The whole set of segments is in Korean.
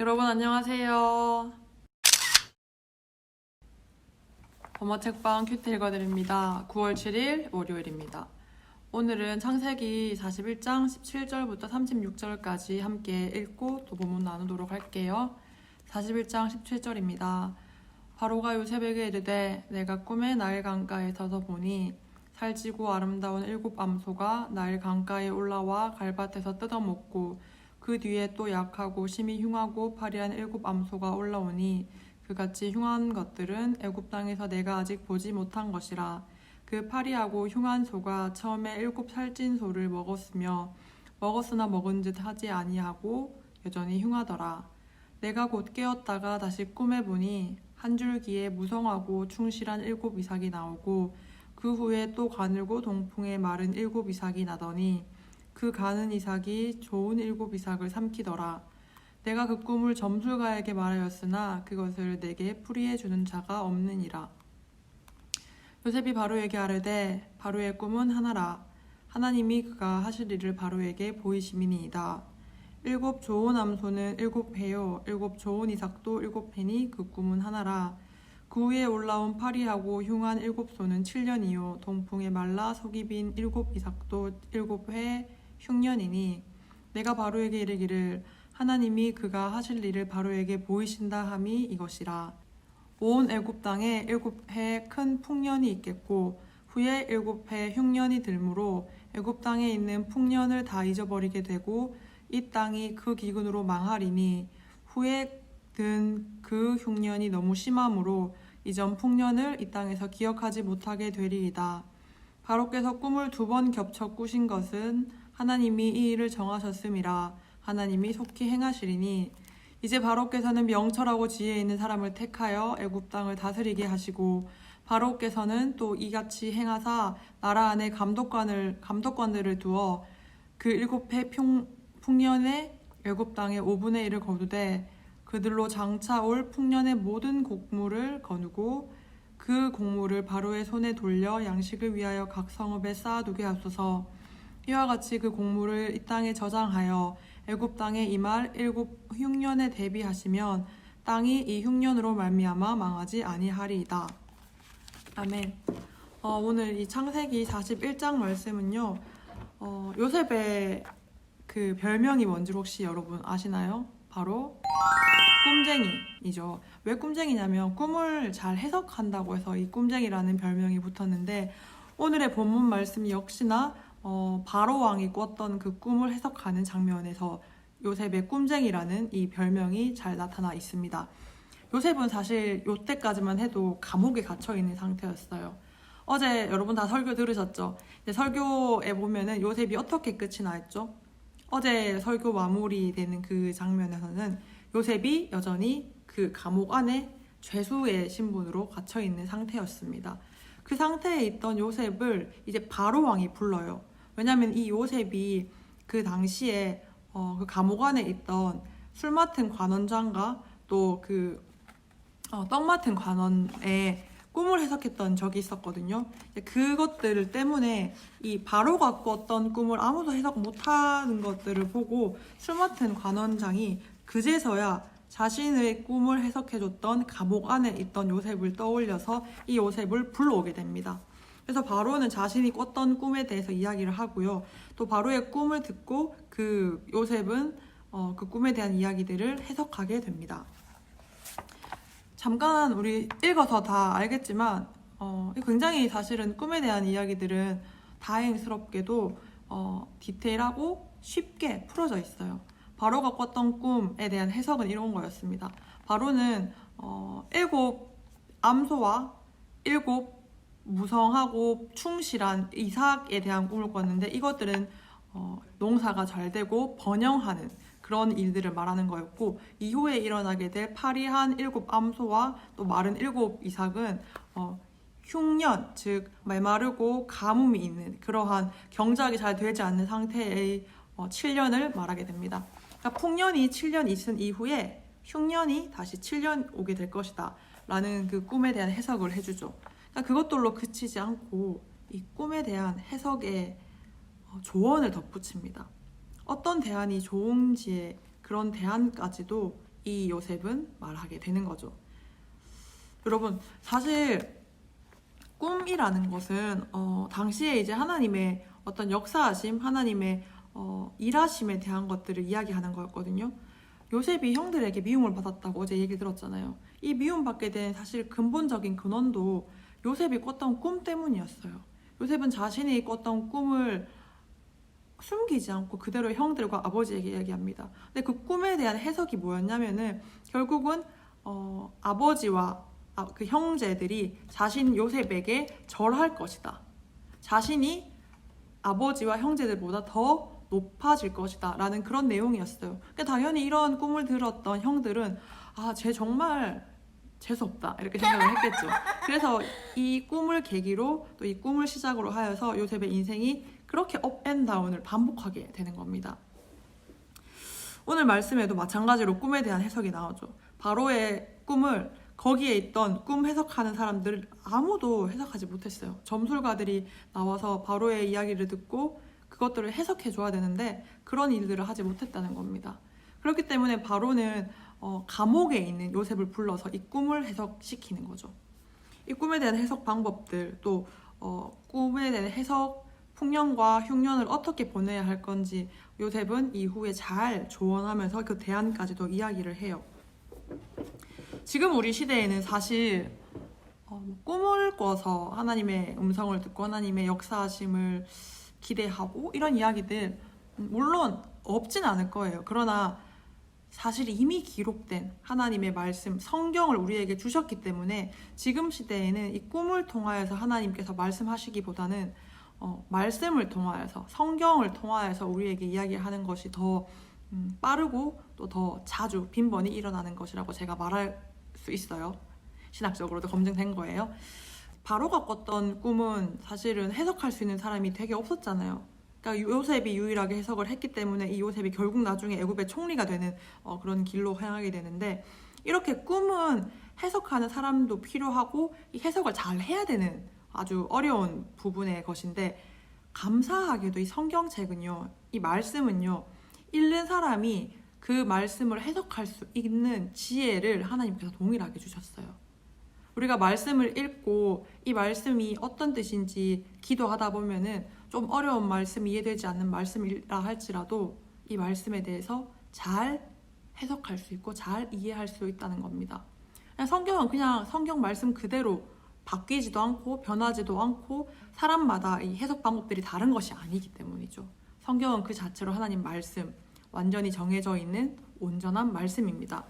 여러분 안녕하세요. 범어책방 큐티 읽어드립니다. 9월 7일 월요일입니다. 오늘은 창세기 41장 17절부터 36절까지 함께 읽고 또 본문 나누도록 할게요. 41장 17절입니다. 바로가 요셉에게 이르되 내가 꿈에 나일 강가에 서서 보니 살찌고 아름다운 7 암소가 나일 강가에 올라와 갈밭에서 뜯어먹고 그 뒤에 또 약하고 심히 흉하고 파리한 7 암소가 올라오니 그같이 흉한 것들은 애굽 땅에서 내가 아직 보지 못한 것이라. 그 파리하고 흉한 소가 처음에 7 살찐 소를 먹었으나 먹은 듯 하지 아니하고 여전히 흉하더라. 내가 곧 깨었다가 다시 꿈에 보니 한 줄기에 무성하고 충실한 7 이삭이 나오고 그 후에 또 가늘고 동풍에 마른 7 이삭이 나더니 그 가는 이삭이 좋은 7 이삭을 삼키더라. 내가 그 꿈을 점술가에게 말하였으나 그것을 내게 풀이해 주는 자가 없느니라. 요셉이 바로에게 아뢰되 바로의 꿈은 하나라. 하나님이 그가 하실 일을 바로에게 보이심이니이다. 7 좋은 암소는 7 해요. 7 좋은 이삭도 7 해니 그 꿈은 하나라. 그 위에 올라온 파리하고 흉한 7 소는 7년이요. 동풍에 말라 속이 빈 7 이삭도 7해 흉년이니 내가 바로에게 이르기를 하나님이 그가 하실 일을 바로에게 보이신다 함이 이것이라. 온 애굽 땅에 7해 큰 풍년이 있겠고 후에 7해 흉년이 들므로 애굽 땅에 있는 풍년을 다 잊어버리게 되고 이 땅이 그 기근으로 망하리니 후에 든 그 흉년이 너무 심함으로 이전 풍년을 이 땅에서 기억하지 못하게 되리이다. 바로께서 꿈을 2번 겹쳐 꾸신 것은 하나님이 이 일을 정하셨음이라. 하나님이 속히 행하시리니 이제 바로께서는 명철하고 지혜 있는 사람을 택하여 애굽 땅을 다스리게 하시고 바로께서는 또 이같이 행하사 나라 안에 감독관들을 두어 그 7해 풍년에 애굽 땅의 5분의 1을 거두되 그들로 장차 올 풍년의 모든 곡물을 거두고 그 곡물을 바로의 손에 돌려 양식을 위하여 각 성읍에 쌓아두게 하소서. 이와 같이 그 곡물을 이 땅에 저장하여 애굽 땅에 임할 7 흉년에 대비하시면 땅이 이 흉년으로 말미암아 망하지 아니하리이다. 아멘. 오늘 이 창세기 41장 말씀은요. 요셉의 그 별명이 뭔지 혹시 여러분 아시나요? 바로 꿈쟁이이죠. 왜 꿈쟁이냐면 꿈을 잘 해석한다고 해서 이 꿈쟁이라는 별명이 붙었는데 오늘의 본문 말씀 역시나 바로 왕이 꿨던 그 꿈을 해석하는 장면에서 요셉의 꿈쟁이라는 이 별명이 잘 나타나 있습니다. 요셉은 사실 요때까지만 해도 감옥에 갇혀 있는 상태였어요. 어제 여러분 다 설교 들으셨죠? 설교에 보면은 요셉이 어떻게 끝이 나 있죠? 어제 설교 마무리되는 그 장면에서는 요셉이 여전히 그 감옥 안에 죄수의 신분으로 갇혀 있는 상태였습니다. 그 상태에 있던 요셉을 이제 바로 왕이 불러요. 왜냐하면 이 요셉이 그 당시에 그 감옥 안에 있던 술 맡은 관원장과 또 그 떡 맡은 관원의 꿈을 해석했던 적이 있었거든요. 그것들 때문에 이 바로가 꿨던 꿈을 아무도 해석 못하는 것들을 보고 술 맡은 관원장이 그제서야 자신의 꿈을 해석해줬던 감옥 안에 있던 요셉을 떠올려서 이 요셉을 불러오게 됩니다. 그래서 바로는 자신이 꿨던 꿈에 대해서 이야기를 하고요. 또 바로의 꿈을 듣고 그 요셉은 그 꿈에 대한 이야기들을 해석하게 됩니다. 잠깐 우리 읽어서 다 알겠지만 굉장히 사실은 꿈에 대한 이야기들은 다행스럽게도 디테일하고 쉽게 풀어져 있어요. 바로가 꿨던 꿈에 대한 해석은 이런 거였습니다. 바로는 7 암소와 7 무성하고 충실한 이삭에 대한 꿈을 꿨는데 이것들은 농사가 잘 되고 번영하는 그런 일들을 말하는 거였고 이후에 일어나게 될 파리한 7 암소와 또 마른 7 이삭은 흉년, 즉 메마르고 가뭄이 있는 그러한 경작이 잘 되지 않는 상태의 7년을 말하게 됩니다. 그러니까 풍년이 7년 있은 이후에 흉년이 다시 7년 오게 될 것이다 라는 그 꿈에 대한 해석을 해주죠. 그러니까 그것들로 그치지 않고 이 꿈에 대한 해석에 조언을 덧붙입니다. 어떤 대안이 좋은지의 그런 대안까지도 이 요셉은 말하게 되는 거죠. 여러분, 사실 꿈이라는 것은 당시에 이제 하나님의 어떤 역사하심, 하나님의 일하심에 대한 것들을 이야기하는 거였거든요. 요셉이 형들에게 미움을 받았다고 어제 얘기 들었잖아요. 이 미움받게 된 사실 근본적인 근원도 요셉이 꿨던 꿈 때문이었어요. 요셉은 자신이 꿨던 꿈을 숨기지 않고 그대로 형들과 아버지에게 얘기합니다. 근데 그 꿈에 대한 해석이 뭐였냐면은 결국은 아버지와 그 형제들이 자신 요셉에게 절할 것이다. 자신이 아버지와 형제들보다 더 높아질 것이다 라는 그런 내용이었어요. 그러니까 당연히 이런 꿈을 들었던 형들은 쟤 정말 재수없다 이렇게 생각을 했겠죠. 그래서 이 꿈을 계기로 또 이 꿈을 시작으로 하여서 요셉의 인생이 그렇게 업앤다운을 반복하게 되는 겁니다. 오늘 말씀에도 마찬가지로 꿈에 대한 해석이 나오죠. 바로의 꿈을 거기에 있던 꿈 해석하는 사람들 아무도 해석하지 못했어요. 점술가들이 나와서 바로의 이야기를 듣고 그것들을 해석해 줘야 되는데 그런 일들을 하지 못했다는 겁니다. 그렇기 때문에 바로는 감옥에 있는 요셉을 불러서 이 꿈을 해석시키는 거죠. 이 꿈에 대한 해석 방법들, 또 꿈에 대한 해석, 풍년과 흉년을 어떻게 보내야 할 건지 요셉은 이후에 잘 조언하면서 그 대안까지도 이야기를 해요. 지금 우리 시대에는 사실 꿈을 꿔서 하나님의 음성을 듣고 하나님의 역사하심을 기대하고 이런 이야기들 물론 없진 않을 거예요. 그러나 사실 이미 기록된 하나님의 말씀, 성경을 우리에게 주셨기 때문에 지금 시대에는 이 꿈을 통하여서 하나님께서 말씀하시기보다는 말씀을 통하여서, 성경을 통하여서 우리에게 이야기하는 것이 더 빠르고 또 더 자주 빈번히 일어나는 것이라고 제가 말할 수 있어요. 신학적으로도 검증된 거예요. 바로가 꿨던 꿈은 사실은 해석할 수 있는 사람이 되게 없었잖아요. 그러니까 요셉이 유일하게 해석을 했기 때문에 이 요셉이 결국 나중에 애굽의 총리가 되는 그런 길로 향하게 되는데, 이렇게 꿈은 해석하는 사람도 필요하고 이 해석을 잘 해야 되는 아주 어려운 부분의 것인데, 감사하게도 이 성경책은요, 이 말씀은요, 읽는 사람이 그 말씀을 해석할 수 있는 지혜를 하나님께서 동일하게 주셨어요. 우리가 말씀을 읽고 이 말씀이 어떤 뜻인지 기도하다 보면은 좀 어려운 말씀, 이해되지 않는 말씀이라 할지라도 이 말씀에 대해서 잘 해석할 수 있고 잘 이해할 수 있다는 겁니다. 성경은 그냥 성경 말씀 그대로 바뀌지도 않고 변하지도 않고 사람마다 이 해석 방법들이 다른 것이 아니기 때문이죠. 성경은 그 자체로 하나님 말씀, 완전히 정해져 있는 온전한 말씀입니다.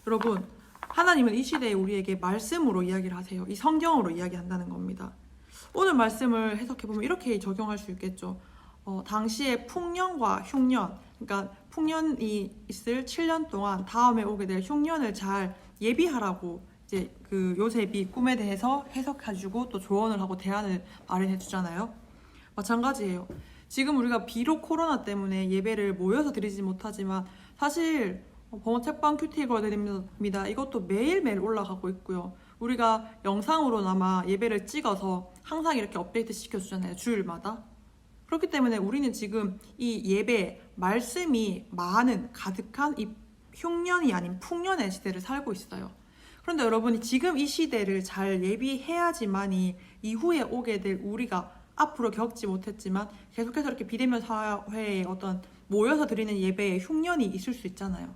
여러분, 하나님은 이 시대에 우리에게 말씀으로 이야기를 하세요. 이 성경으로 이야기한다는 겁니다. 오늘 말씀을 해석해보면 이렇게 적용할 수 있겠죠. 당시에 풍년과 흉년, 그러니까 풍년이 있을 7년 동안 다음에 오게 될 흉년을 잘 예비하라고 이제 그 요셉이 꿈에 대해서 해석해주고 또 조언을 하고 대안을 마련해 주잖아요. 마찬가지예요. 지금 우리가 비록 코로나 때문에 예배를 모여서 드리지 못하지만 사실 범어 책방 큐티 읽어드립니다. 이것도 매일매일 올라가고 있고요. 우리가 영상으로나마 예배를 찍어서 항상 이렇게 업데이트 시켜주잖아요. 주일마다. 그렇기 때문에 우리는 지금 이 예배, 말씀이 많은, 가득한 이 흉년이 아닌 풍년의 시대를 살고 있어요. 그런데 여러분이 지금 이 시대를 잘 예비해야지만이 이후에 오게 될 우리가 앞으로 겪지 못했지만 계속해서 이렇게 비대면 사회에 어떤 모여서 드리는 예배에 흉년이 있을 수 있잖아요.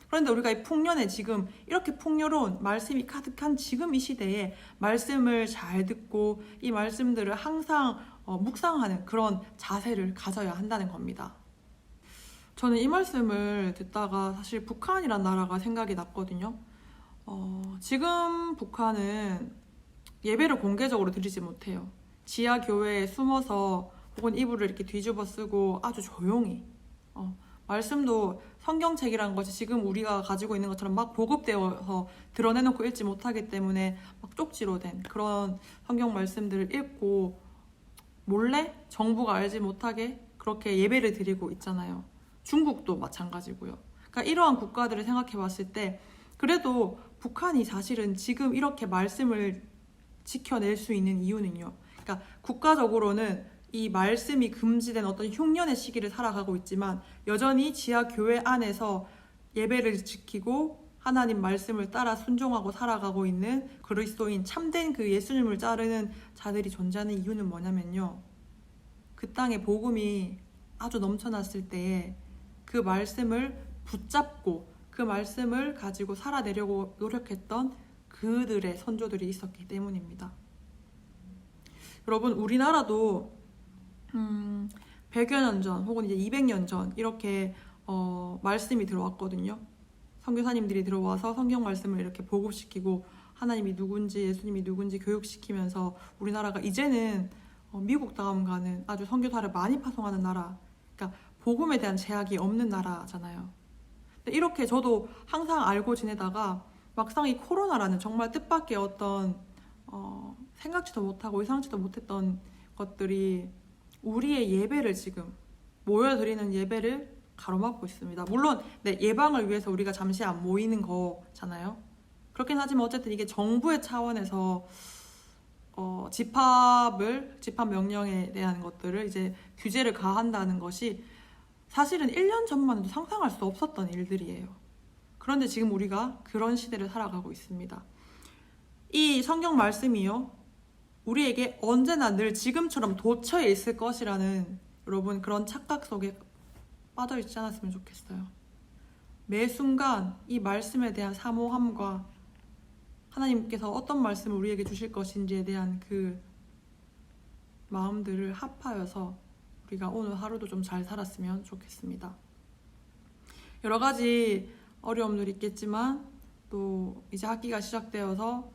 그런데 우리가 이 풍년에 지금 이렇게 풍요로운 말씀이 가득한 지금 이 시대에 말씀을 잘 듣고 이 말씀들을 항상 묵상하는 그런 자세를 가져야 한다는 겁니다. 저는 이 말씀을 듣다가 사실 북한이란 나라가 생각이 났거든요. 지금 북한은 예배를 공개적으로 드리지 못해요. 지하 교회에 숨어서 혹은 이불을 이렇게 뒤집어 쓰고 아주 조용히 말씀도 성경책이라는 것이 지금 우리가 가지고 있는 것처럼 막 보급되어서 드러내놓고 읽지 못하기 때문에 막 쪽지로 된 그런 성경 말씀들을 읽고 몰래 정부가 알지 못하게 그렇게 예배를 드리고 있잖아요. 중국도 마찬가지고요. 그러니까 이러한 국가들을 생각해 봤을 때 그래도 북한이 사실은 지금 이렇게 말씀을 지켜낼 수 있는 이유는요. 그러니까 국가적으로는 이 말씀이 금지된 어떤 흉년의 시기를 살아가고 있지만 여전히 지하 교회 안에서 예배를 지키고 하나님 말씀을 따라 순종하고 살아가고 있는 그리스도인 참된 그 예수님을 따르는 자들이 존재하는 이유는 뭐냐면요. 그 땅에 복음이 아주 넘쳐났을 때에 그 말씀을 붙잡고 그 말씀을 가지고 살아내려고 노력했던 그들의 선조들이 있었기 때문입니다. 여러분, 우리나라도 100여 년 전 혹은 이제 200년 전 이렇게 말씀이 들어왔거든요. 선교사님들이 들어와서 성경 말씀을 이렇게 보급시키고 하나님이 누군지 예수님이 누군지 교육시키면서 우리나라가 이제는 미국 다음 가는 아주 선교사를 많이 파송하는 나라, 그러니까 복음에 대한 제약이 없는 나라잖아요. 근데 이렇게 저도 항상 알고 지내다가 막상 이 코로나라는 정말 뜻밖의 어떤 생각지도 못하고 예상치도 못했던 것들이 우리의 예배를 지금 모여드리는 예배를 가로막고 있습니다. 물론 예방을 위해서 우리가 잠시 안 모이는 거잖아요. 그렇긴 하지만 어쨌든 이게 정부의 차원에서 집합 명령에 대한 것들을 이제 규제를 가한다는 것이 사실은 1년 전만 해도 상상할 수 없었던 일들이에요. 그런데 지금 우리가 그런 시대를 살아가고 있습니다. 이 성경 말씀이요, 우리에게 언제나 늘 지금처럼 도처에 있을 것이라는 여러분 그런 착각 속에 빠져있지 않았으면 좋겠어요. 매 순간 이 말씀에 대한 사모함과 하나님께서 어떤 말씀을 우리에게 주실 것인지에 대한 그 마음들을 합하여서 우리가 오늘 하루도 좀 잘 살았으면 좋겠습니다. 여러 가지 어려움들이 있겠지만 또 이제 학기가 시작되어서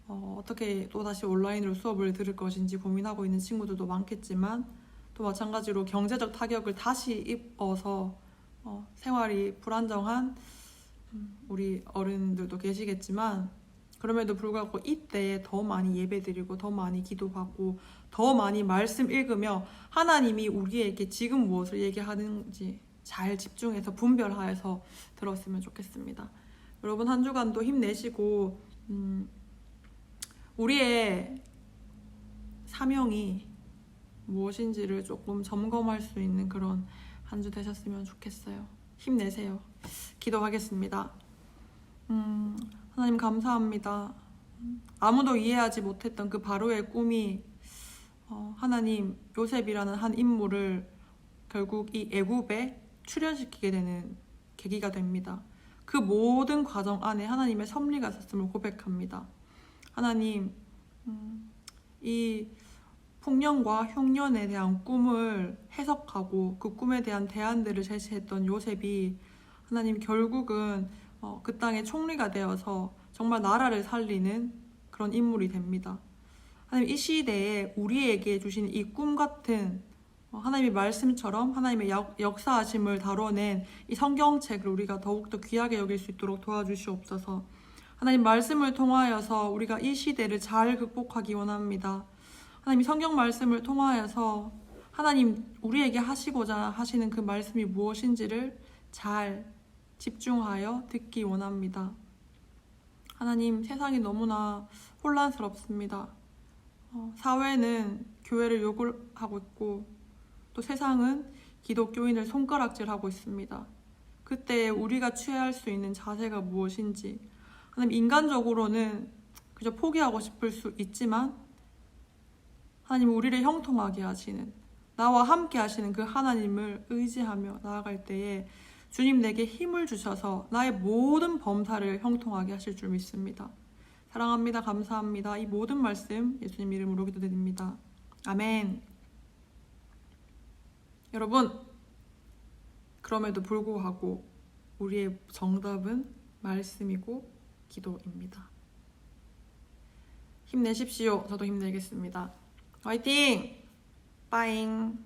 어떻게 또다시 온라인으로 수업을 들을 것인지 고민하고 있는 친구들도 많겠지만 또 마찬가지로 경제적 타격을 다시 입어서 생활이 불안정한 우리 어른들도 계시겠지만 그럼에도 불구하고 이때에 더 많이 예배드리고 더 많이 기도하고 더 많이 말씀 읽으며 하나님이 우리에게 지금 무엇을 얘기하는지 잘 집중해서 분별하여서 들었으면 좋겠습니다. 여러분 한 주간도 힘내시고 우리의 사명이 무엇인지를 조금 점검할 수 있는 그런 한 주 되셨으면 좋겠어요. 힘내세요. 기도하겠습니다. 하나님 감사합니다. 아무도 이해하지 못했던 그 바로의 꿈이 하나님 요셉이라는 한 인물을 결국 이 애굽에 출연시키게 되는 계기가 됩니다. 그 모든 과정 안에 하나님의 섭리가 있었음을 고백합니다. 하나님, 이 풍년과 흉년에 대한 꿈을 해석하고 그 꿈에 대한 대안들을 제시했던 요셉이 하나님 결국은 그 땅의 총리가 되어서 정말 나라를 살리는 그런 인물이 됩니다. 하나님 이 시대에 우리에게 주신 이 꿈 같은 하나님의 말씀처럼 하나님의 역사하심을 다뤄낸 이 성경책을 우리가 더욱더 귀하게 여길 수 있도록 도와주시옵소서. 하나님 말씀을 통하여서 우리가 이 시대를 잘 극복하기 원합니다. 하나님 성경 말씀을 통하여서 하나님 우리에게 하시고자 하시는 그 말씀이 무엇인지를 잘 집중하여 듣기 원합니다. 하나님 세상이 너무나 혼란스럽습니다. 사회는 교회를 욕을 하고 있고 또 세상은 기독교인을 손가락질하고 있습니다. 그때 우리가 취해야 할 수 있는 자세가 무엇인지 하나님 인간적으로는 그저 포기하고 싶을 수 있지만 하나님 우리를 형통하게 하시는 나와 함께 하시는 그 하나님을 의지하며 나아갈 때에 주님 내게 힘을 주셔서 나의 모든 범사를 형통하게 하실 줄 믿습니다. 사랑합니다. 감사합니다. 이 모든 말씀 예수님 이름으로 기도드립니다. 아멘. 여러분, 그럼에도 불구하고 우리의 정답은 말씀이고 기도입니다. 힘내십시오. 저도 힘내겠습니다. 화이팅! 빠잉!